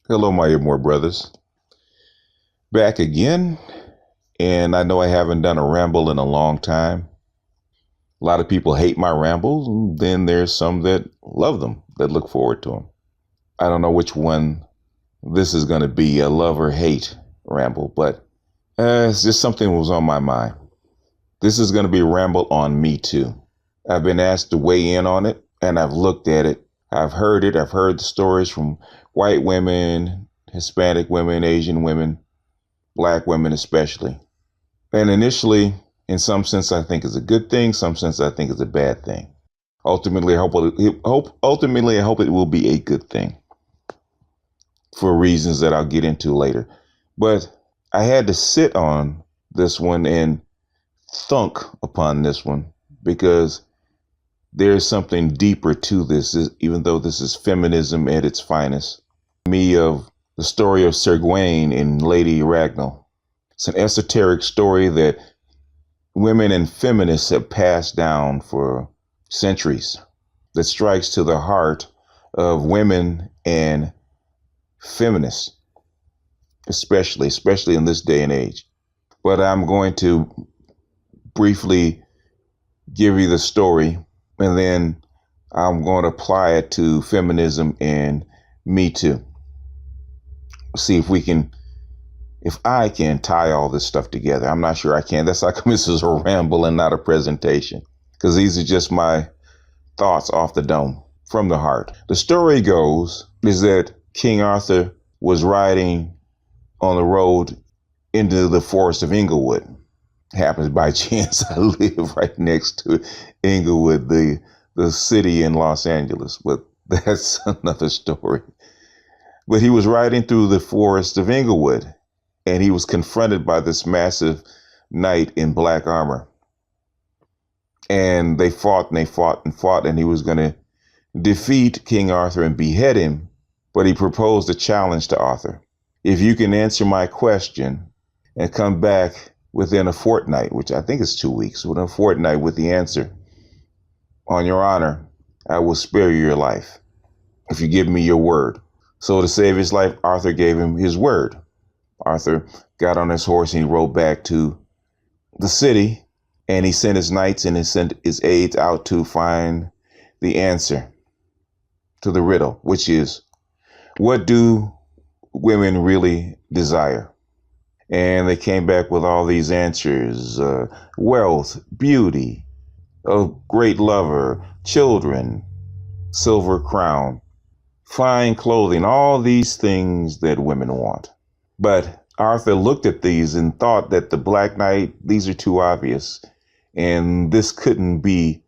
Hello, my more brothers. Back again, and I know I haven't done a ramble in a long time. A lot of people hate my rambles, and then there's some that love them, that look forward to them. I don't know which one this is going to be, a love or hate ramble, but it's just something that was on my mind. This is going to be a ramble on Me Too. I've been asked to weigh in on it, and I've looked at it. I've heard it. I've heard the stories from white women, Hispanic women, Asian women, Black women especially. And initially, in some sense, I think it's a good thing. Some sense, I think it's a bad thing. Ultimately, I hope it will be a good thing for reasons that I'll get into later. But I had to sit on this one and thunk upon this one because there's something deeper to this, even though this is feminism at its finest. Me of the story of Sir Gawain and Lady Ragnall. It's an esoteric story that women and feminists have passed down for centuries that strikes to the heart of women and feminists, especially in this day and age. But I'm going to briefly give you the story, and then I'm going to apply it to feminism and Me Too. See if I can tie all this stuff together. I'm not sure I can. That's how come this is a ramble and not a presentation, because these are just my thoughts off the dome from the heart. The story goes is that King Arthur was riding on the road into the forest of Inglewood. Happens by chance I live right next to Inglewood, the city in Los Angeles, but that's another story. But he was riding through the forest of Inglewood, and he was confronted by this massive knight in black armor. And they fought and they fought and fought, and he was going to defeat King Arthur and behead him. But he proposed a challenge to Arthur. If you can answer my question and come back within a fortnight, which I think is 2 weeks, within a fortnight with the answer, on your honor, I will spare you your life if you give me your word. So to save his life, Arthur gave him his word. Arthur got on his horse and he rode back to the city, and he sent his knights and he sent his aides out to find the answer to the riddle, which is, what do women really desire? And they came back with all these answers: wealth, beauty, a great lover, children, silver crown, fine clothing, all these things that women want. But Arthur looked at these and thought that the Black Knight, these are too obvious, and this couldn't be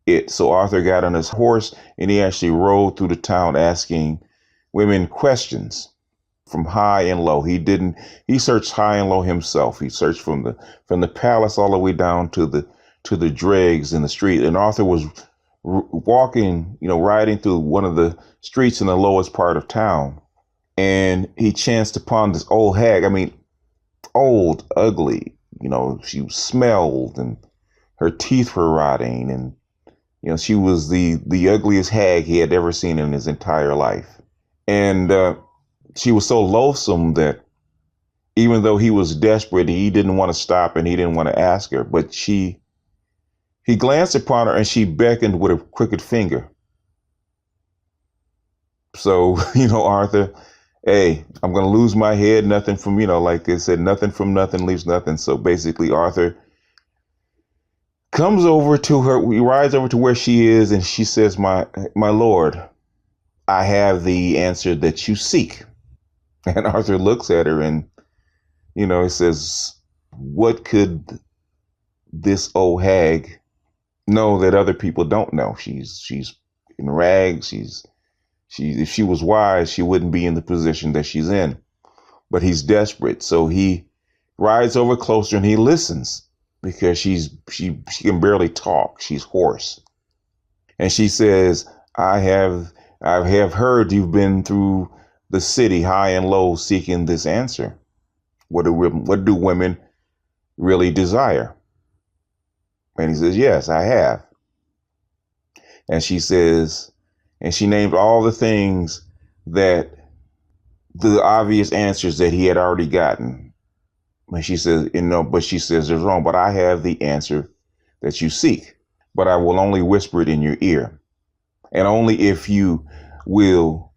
it. So Arthur got on his horse and he actually rode through the town asking women questions from high and low. He searched high and low himself. He searched from the palace all the way down to the dregs in the street. And Arthur was walking, riding through one of the streets in the lowest part of town. And he chanced upon this old hag. I mean, old, ugly, she smelled and her teeth were rotting. And, she was the ugliest hag he had ever seen in his entire life. And she was so loathsome that even though he was desperate, he didn't want to stop and he didn't want to ask her. But he glanced upon her and she beckoned with a crooked finger. So, Arthur, hey, I'm going to lose my head. Nothing from, like they said, nothing from nothing leaves nothing. So basically, Arthur comes over to her. He rides over to where she is. And she says, my lord, I have the answer that you seek. And Arthur looks at her and, he says, what could this old hag know that other people don't know? She's in rags. If she was wise, she wouldn't be in the position that she's in. But he's desperate. So he rides over closer and he listens because she can barely talk. She's hoarse. And she says, I have heard you've been through the city high and low seeking this answer. What do women really desire? And he says, yes, I have. And she says, and she named all the things that the obvious answers that he had already gotten. And she says, but she says there's wrong, but I have the answer that you seek, but I will only whisper it in your ear. And only if you will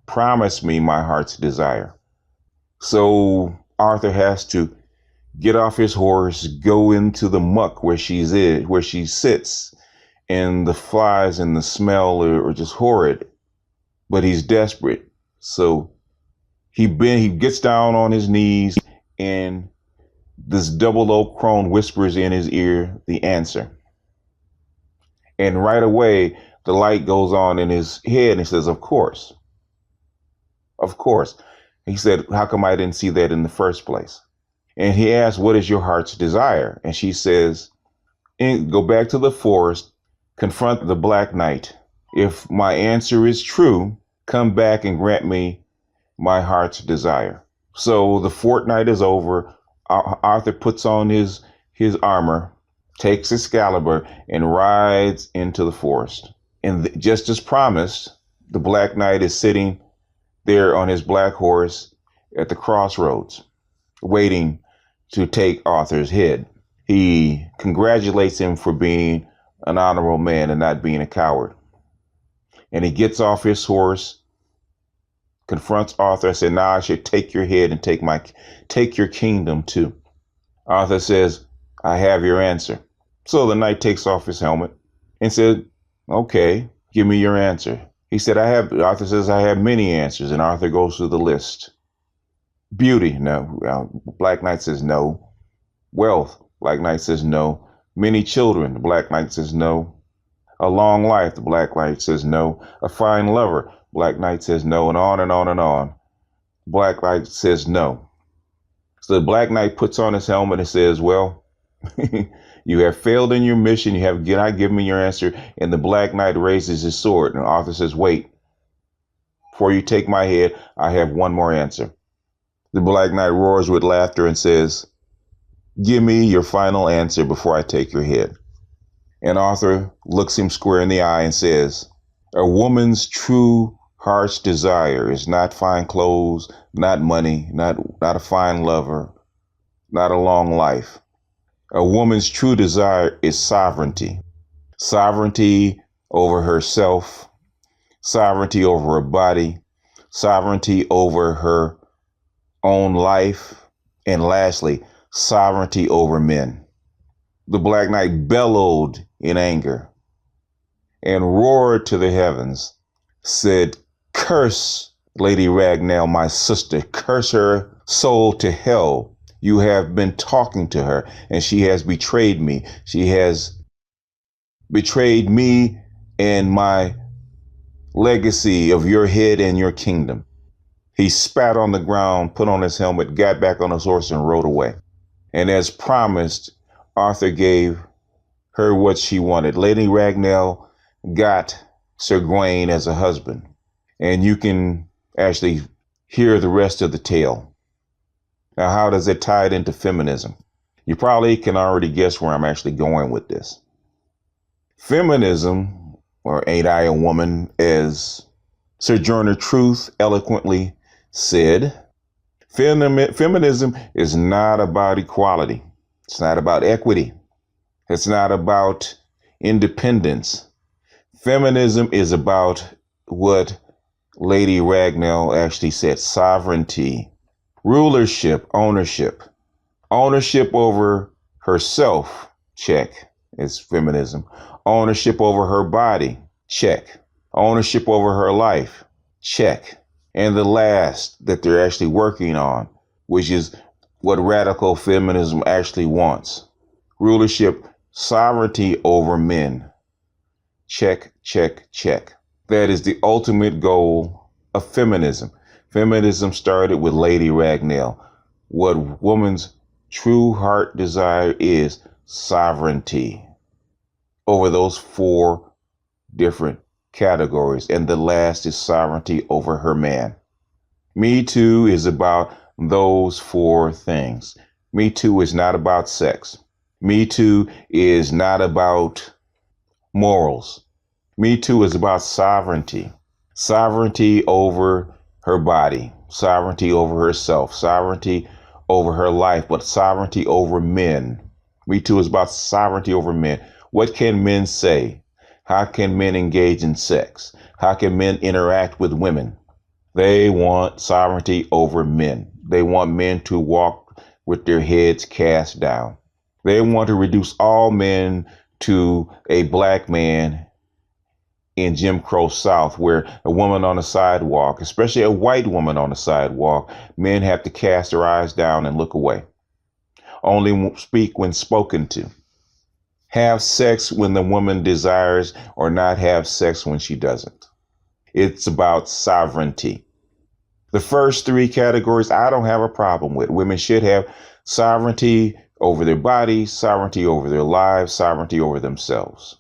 promise me my heart's desire. So Arthur has to get off his horse, go into the muck where she sits, and the flies and the smell are just horrid, but he's desperate. So he gets down on his knees, and this double oak crone whispers in his ear the answer. And right away, the light goes on in his head, and he says, of course. Of course. He said, how come I didn't see that in the first place? And he asks, what is your heart's desire? And she says, go back to the forest, confront the Black Knight. If my answer is true, come back and grant me my heart's desire. So the fortnight is over. Arthur puts on his armor, takes Excalibur, and rides into the forest. And just as promised, the Black Knight is sitting there on his black horse at the crossroads, waiting to take Arthur's head. He congratulates him for being an honorable man and not being a coward. And he gets off his horse, confronts Arthur, and says, now I should take your head and take your kingdom too. Arthur says, I have your answer. So the knight takes off his helmet and said, okay, give me your answer. He said, Arthur says, I have many answers. And Arthur goes through the list. Beauty, no. Black Knight says no. Wealth, Black Knight says no. Many children, the Black Knight says no. A long life, the Black Knight says no. A fine lover, Black Knight says no. And on and on and on. Black Knight says no. So the Black Knight puts on his helmet and says, well, you have failed in your mission. You have not given me your answer. And the Black Knight raises his sword. And Arthur says, wait, before you take my head, I have one more answer. The Black Knight roars with laughter and says, give me your final answer before I take your head. And Arthur looks him square in the eye and says, a woman's true heart's desire is not fine clothes, not money, not a fine lover, not a long life. A woman's true desire is sovereignty. Sovereignty over herself, sovereignty over her body, sovereignty over her own life, and lastly, sovereignty over men. The Black Knight bellowed in anger and roared to the heavens, said, curse Lady Ragnall, my sister, curse her soul to hell. You have been talking to her, and she has betrayed me. She has betrayed me and my legacy of your head and your kingdom. He spat on the ground, put on his helmet, got back on his horse, and rode away. And as promised, Arthur gave her what she wanted. Lady Ragnall got Sir Gawain as a husband. And you can actually hear the rest of the tale. Now, how does it tie it into feminism? You probably can already guess where I'm actually going with this. Feminism, or Ain't I a Woman, as Sojourner Truth eloquently said, feminism is not about equality. It's not about equity. It's not about independence. Feminism is about what Lady Ragnall actually said, sovereignty, rulership, ownership. Ownership over herself, check, is feminism. Ownership over her body, check. Ownership over her life, check. And the last that they're actually working on, which is what radical feminism actually wants. Rulership, sovereignty over men. Check, check, check. That is the ultimate goal of feminism. Feminism started with Lady Ragnall. What woman's true heart desire is sovereignty over those four different categories. And the last is sovereignty over her man. Me Too is about those four things. Me Too is not about sex. Me Too is not about morals. Me Too is about sovereignty. Sovereignty over her body. sovereignty over herself, sovereignty over her life, but sovereignty over men. Me Too is about sovereignty over men. What can men say? How can men engage in sex? How can men interact with women? They want sovereignty over men. They want men to walk with their heads cast down. They want to reduce all men to a black man in Jim Crow South, where a woman on the sidewalk, especially a white woman on the sidewalk, men have to cast their eyes down and look away. Only speak when spoken to. Have sex when the woman desires, or not have sex when she doesn't. It's about sovereignty. The first three categories I don't have a problem with. Women should have sovereignty over their bodies, sovereignty over their lives, sovereignty over themselves.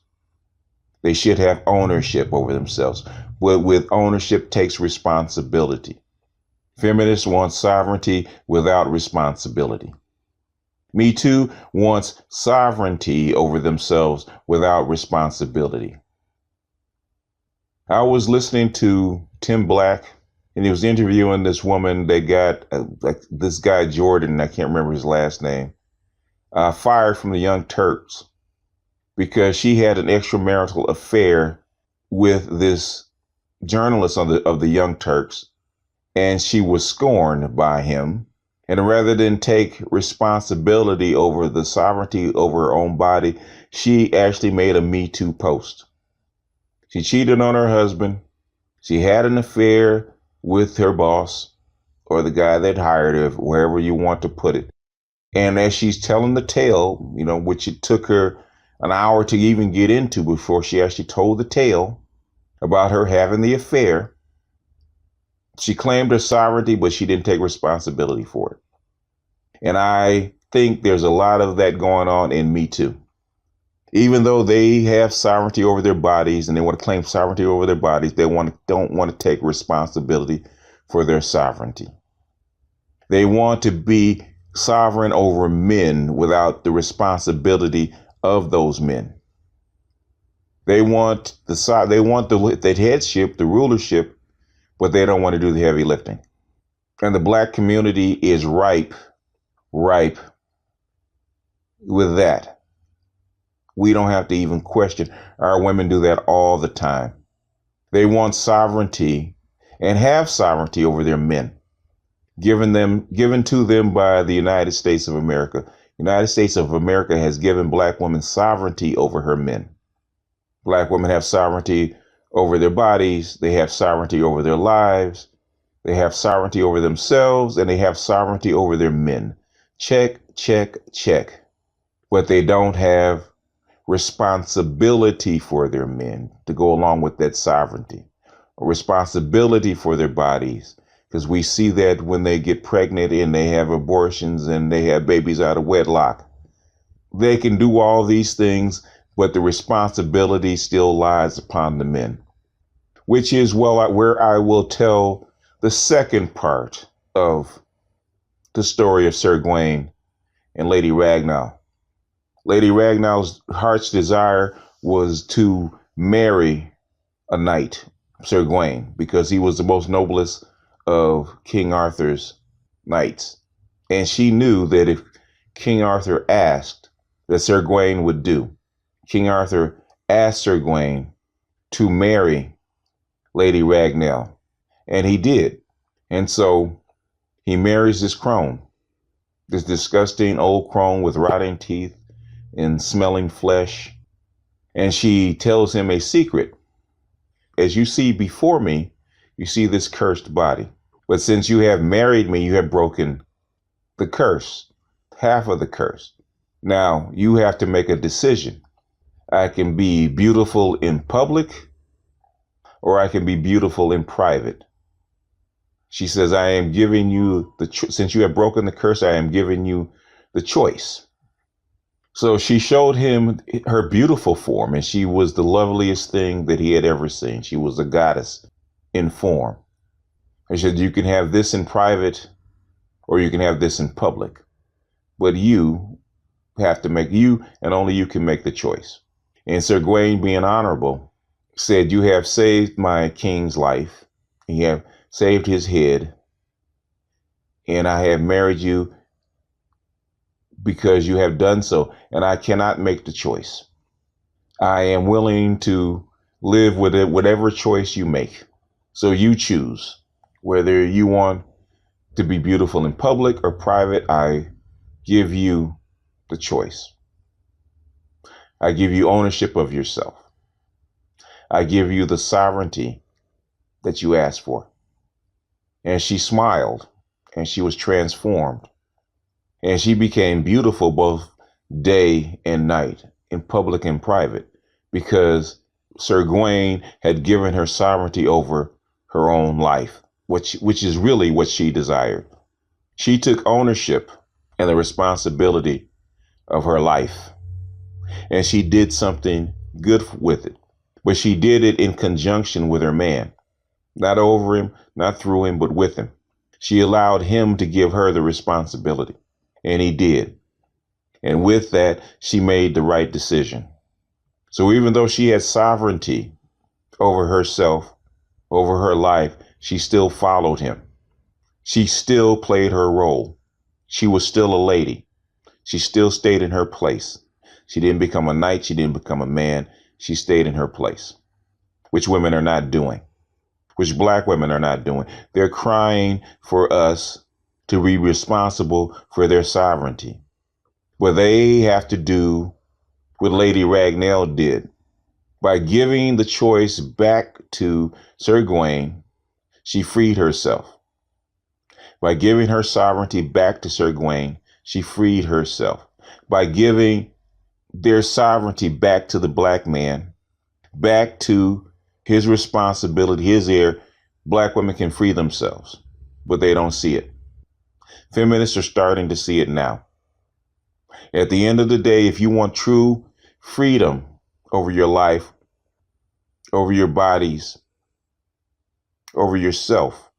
They should have ownership over themselves. But with ownership takes responsibility. Feminists want sovereignty without responsibility. Me Too wants sovereignty over themselves without responsibility. I was listening to Tim Black, and he was interviewing this woman that got, this guy Jordan, I can't remember his last name, fired from the Young Turks because she had an extramarital affair with this journalist of the Young Turks, and she was scorned by him. And rather than take responsibility over the sovereignty over her own body, she actually made a Me Too post. She cheated on her husband. She had an affair with her boss or the guy that hired her, wherever you want to put it. And as she's telling the tale, which it took her an hour to even get into before she actually told the tale about her having the affair, she claimed her sovereignty, but she didn't take responsibility for it. And I think there's a lot of that going on in Me Too. Even though they have sovereignty over their bodies and they want to claim sovereignty over their bodies, they don't want to take responsibility for their sovereignty. They want to be sovereign over men without the responsibility of those men. They want the headship, the rulership, but they don't want to do the heavy lifting. And the black community is ripe with that. We don't have to even question. Our women do that all the time. They want sovereignty and have sovereignty over their men, given to them by the United States of America. United States of America has given black women sovereignty over her men. Black women have sovereignty over their bodies. They have sovereignty over their lives. They have sovereignty over themselves, and they have sovereignty over their men. Check, check, check. But they don't have responsibility for their men to go along with that sovereignty, or responsibility for their bodies. Because we see that when they get pregnant and they have abortions and they have babies out of wedlock. They can do all these things, but the responsibility still lies upon the men, which is where I will tell the second part of the story of Sir Gawain and Lady Ragnall. Lady Ragnall's heart's desire was to marry a knight, Sir Gawain, because he was the most noblest of King Arthur's knights. And she knew that if King Arthur asked, that Sir Gawain would do. King Arthur asked Sir Gawain to marry Lady Ragnall, and he did. And so he marries this crone, this disgusting old crone with rotting teeth and smelling flesh. And she tells him a secret. As you see before me, you see this cursed body. But since you have married me, you have broken the curse, half of the curse. Now you have to make a decision. I can be beautiful in public, or I can be beautiful in private. She says, I am giving you since you have broken the curse, I am giving you the choice. So she showed him her beautiful form, and she was the loveliest thing that he had ever seen. She was a goddess in form. And she said, you can have this in private, or you can have this in public. But you have to you and only you can make the choice. And Sir Gawain, being honorable, said, you have saved my king's life. You have saved his head. and I have married you because you have done so, and I cannot make the choice. I am willing to live with it, whatever choice you make. So you choose whether you want to be beautiful in public or private. I give you the choice. I give you ownership of yourself. I give you the sovereignty that you asked for. And she smiled, and she was transformed, and she became beautiful both day and night, in public and private, because Sir Gawain had given her sovereignty over her own life, which is really what she desired. She took ownership and the responsibility of her life, and she did something good with it. But she did it in conjunction with her man, not over him, not through him, but with him. She allowed him to give her the responsibility, and he did. And with that, she made the right decision. So even though she had sovereignty over herself, over her life, she still followed him. She still played her role. She was still a lady. She still stayed in her place. She didn't become a knight. She didn't become a man. She stayed in her place, which women are not doing, which Black women are not doing. They're crying for us to be responsible for their sovereignty. Well, they have to do what Lady Ragnall did. By giving the choice back to Sir Gawain, she freed herself. By giving her sovereignty back to Sir Gawain, she freed herself. By giving their sovereignty back to the Black man, back to his responsibility, his heir, Black women can free themselves, but they don't see it. Feminists are starting to see it now. At the end of the day, if you want true freedom over your life, over your bodies, over yourself,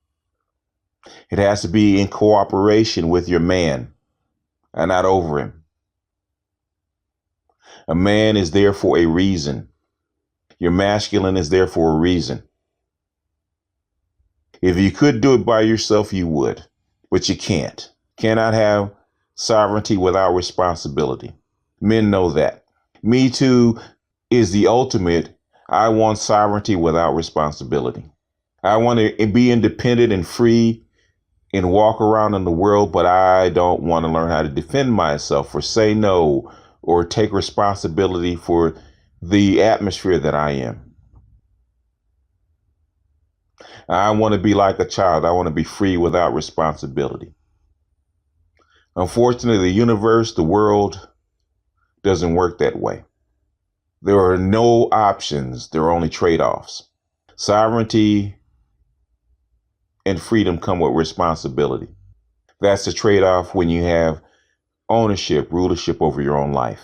it has to be in cooperation with your man and not over him. A man is there for a reason. Your masculine is there for a reason. If you could do it by yourself, you would, but you can't. Cannot have sovereignty without responsibility. Men know that. Me Too is the ultimate. I want sovereignty without responsibility. I want to be independent and free and walk around in the world, but I don't want to learn how to defend myself or say no or take responsibility for the atmosphere that I am. I want to be like a child. I want to be free without responsibility. Unfortunately, the universe, the world, doesn't work that way. There are no options. There are only trade-offs. Sovereignty and freedom come with responsibility. That's the trade-off when you have ownership, rulership over your own life.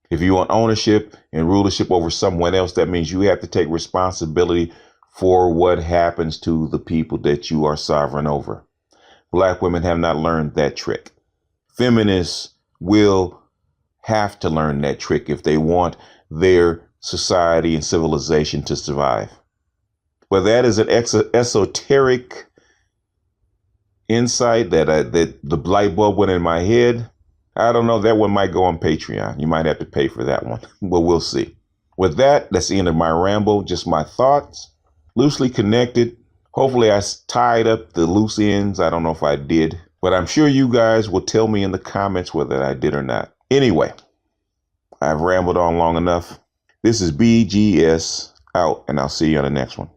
If you want ownership and rulership over someone else, that means you have to take responsibility for what happens to the people that you are sovereign over. Black women have not learned that trick. Feminists will have to learn that trick if they want their society and civilization to survive. But that is an esoteric insight that the light bulb went in my head. I don't know. That one might go on Patreon. You might have to pay for that one, but we'll see. With that, that's the end of my ramble. Just my thoughts, loosely connected. Hopefully I tied up the loose ends. I don't know if I did, but I'm sure you guys will tell me in the comments whether I did or not. Anyway, I've rambled on long enough. This is BGS out, and I'll see you on the next one.